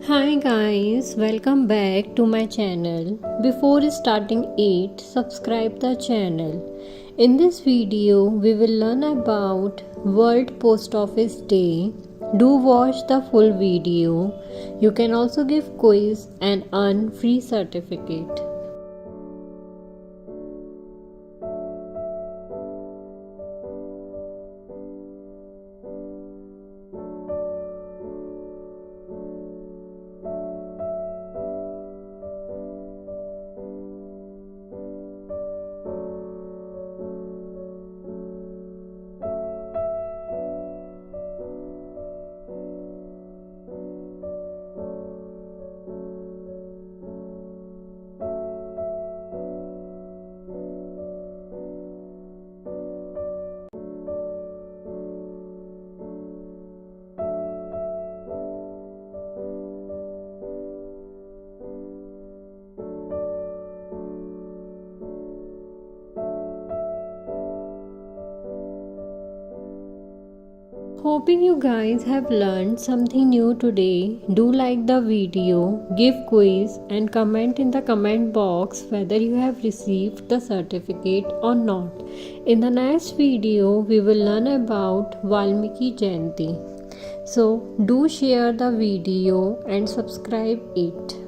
Hi guys, welcome back to my channel. Before starting it, subscribe the channel. In this video, we will learn about World Post Office Day. Do watch the full video. You can also give quiz and earn free certificate. Hoping you guys have learned something new today. Do like the video, give quiz and comment in the comment box whether you have received the certificate or not. In the next video, we will learn about Valmiki Jayanti. So do share the video and subscribe it.